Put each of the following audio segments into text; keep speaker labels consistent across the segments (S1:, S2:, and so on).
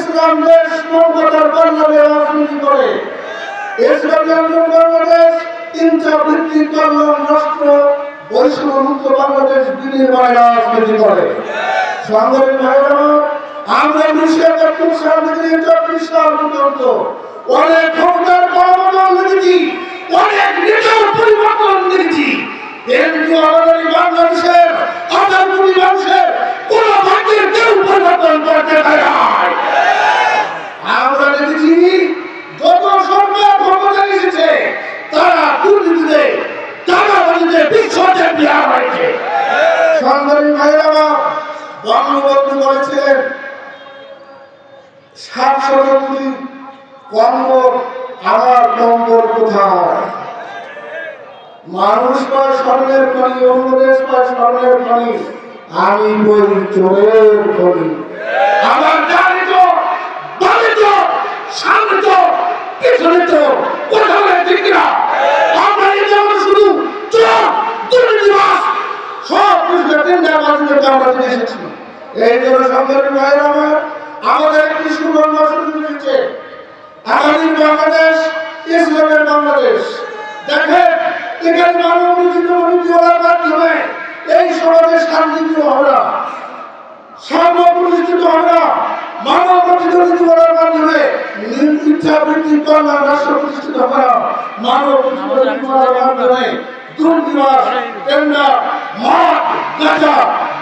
S1: ইসলাম দেশ মৌলবাদের কল্যাণে রাজনীতি করে। ইসলামী আন্দোলন বাংলাদেশ তিনটা ভিত্তিক কল্যাণ রাষ্ট্র বৈষম্যমুক্ত বাংলাদেশ বিনির্মাণে রাজনীতি করে। সংগ্রামী ভাইরা, আমরা 1971 সাল থেকে 1974 সাল পর্যন্ত অনেক ক্ষমতার পরিবর্তন দেখেছি, অনেক নেতার পরিবর্তন দেখেছি, কিন্তু আমাদের বাংলাদেশের 18 কোটি মানুষের কোন ভাগ্যের কেউ পরিবর্তন করতে পারে নাই। আমরা দেখেছি যত সরকার ক্ষমতায় এসেছে তারা দুর্নীতিতে টাকাবাজিতে বিসর্জন দেওয়া হয়েছে। সংগ্রামী ভাইরা, বঙ্গবন্ধু বলেছিলেন 700 কোটি কম্বল, আমার কম্বল কোথায়? মানুষ পায় স্বর্ণের খনি, অন্য দেশ পায় স্বর্ণের খনি, আমি বলি চোরের খনি। আমার ডানে তো, বামে তো, সামনে তো, পিছনে তো, কোথাও ঠিক না। আমরা এই যেমন শুধু চোর, দুর্নীতিবাজ, সব কিছু টেন্ডারবাজিতে আমরা চলে এসেছি। এই জন্য সংগ্রামী ভাইরা আমার, আমাদের একটি সুবর্ণ সুযোগ রয়েছে, আগামী বাংলাদেশ ইসলামের বাংলাদেশ। দেখেন এখানে মানব নীতি হওয়ার মাধ্যমে এই সমাজে শান্তি হবে না, সাম্য প্রতিষ্ঠিত হবে না। মানব নীতি হওয়ার মাধ্যমে ইচ্ছা ভিত্তিক কল্যাণ রাষ্ট্র প্রতিষ্ঠিত হবে না। মানব নীতি হওয়ার মাধ্যমে দুর্নীতিবাজ, টেন্ডার, মদ, গাঁজা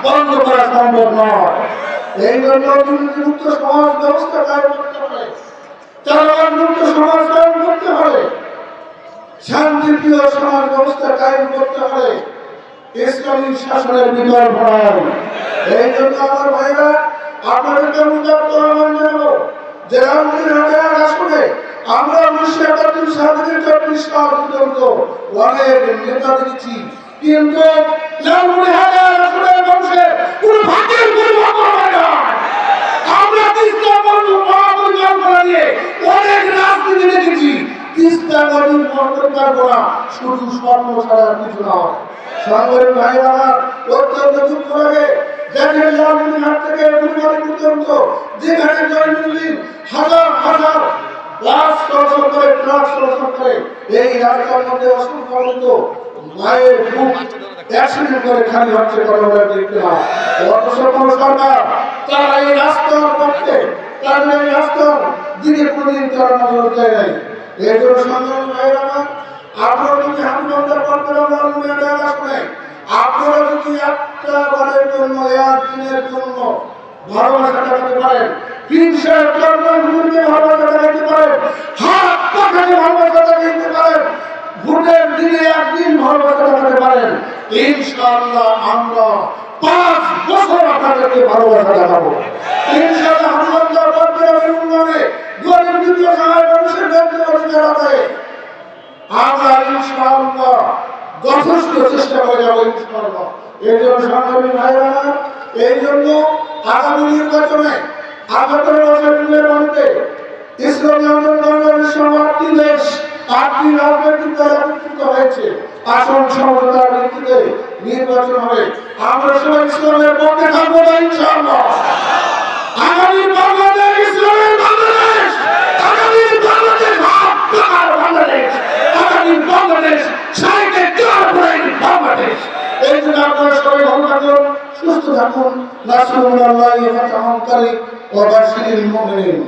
S1: বন্ধ করা সম্ভব নয়। এই জন্য দুর্নীতিমুক্ত সমাজ ব্যবস্থা কায়েম করতে হবে, চালান মুক্ত সমাজ কায়েম করতে হবে, শান্তিপ্রিয় সমাজ ব্যবস্থা কায়েম করতে হবে, ইসলামী শাসনের বিকল্প নয়। এই জন্য আমার ভাইরা, আপনাদেরকে উদাত্ত আহ্বান জানাবো যে রামপুরহাটের আসনে আমরা 1971 সাল থেকে 1974 সাল পর্যন্ত অনেক নেতা দেখেছি, কিন্তু রামপুরহাটের আসনের মানুষের কোনো ভাগ্যের পরিবর্তন হয় না। আমরা তিস্তা পরিকল্পনা নিয়ে অনেক রাজনীতি দেখেছি, তিস্তা নদীর পরিকল্পনা শুধু স্বপ্ন ছাড়া কিছু নয়। সংগ্রামী ভাইরা আমার, অত্যন্ত দুঃখ লাগে দেখেন রামপুরহাট থেকে ফুলবাড়ি পর্যন্ত যেখানে দৈনন্দিন হাজার হাজার বাস চলাচল করে, ট্রাক চলাচল করে, এই রাস্তার মধ্যে অসংখ্য মায়ের বুক অ্যাক্সিডেন্ট করে খালি হচ্ছে, কথা দেখতে না। অথচ কোন সরকার তারা এই রাস্তার পক্ষে, তারা এই রাস্তার দিকে কোনদিন তারা নজর দেয় নাই। এই জন্য সংগ্রামী ভাইরা আমার, আপনারা যদি হামিদুল্লাহ করবেন আসলে আপনারা যদি একটা বারের জন্য, একদিনের জন্য ভালোবাসা দেখাতে পারেন, 300 ভোটে ভালোবাসা দেখাতে পারেন, হাত পাখাতে ভালোবাসা দেখাতে পারেন, ভোটের দিনে একদিন ভালোবাসা দেখাতে পারেন, ইনশাআল্লাহ আমরা 5 বছর আপনাদেরকে ভালোবাসা দেখাবো। ইনশাআল্লাহ হামিদুল্লাহ করবেন উন্নয়নে গরিব দুঃখী সহায় মানুষের ব্যক্তিগত অধিকার আদায়ে আমরা ইনশাআল্লাহ যথেষ্ট চেষ্টা করে যাবো ইনশাআল্লাহ। এই জন্য সংগ্রামী ভাইরা, এই জন্য আগামী নির্বাচনে 78 বছরের মধ্যে ইসলামী আন্দোলন বাংলাদেশ সমাজটি দেশ 8টি রাজনৈতিক দল একত্রিত হয়েছে, আসন সমঝোতার ভিত্তিতে নির্বাচন হবে। আমরা সবাই ইসলামের পক্ষে থাকবো ইনশাআল্লাহ। আগামী বাংলাদেশ ইসলামের বাংলাদেশ, আগামী বাংলাদেশ আপনার বাংলাদেশ, আগামী বাংলাদেশ সাহিত্যের বাংলাদেশ। এই জন্য আপনারা সবাই ভালো থাকুন, সুস্থ থাকুন। নাসরুল্লাহি ওয়া ফাতহুন কারীম ওয়া বাশশিরিল মুমিনিন।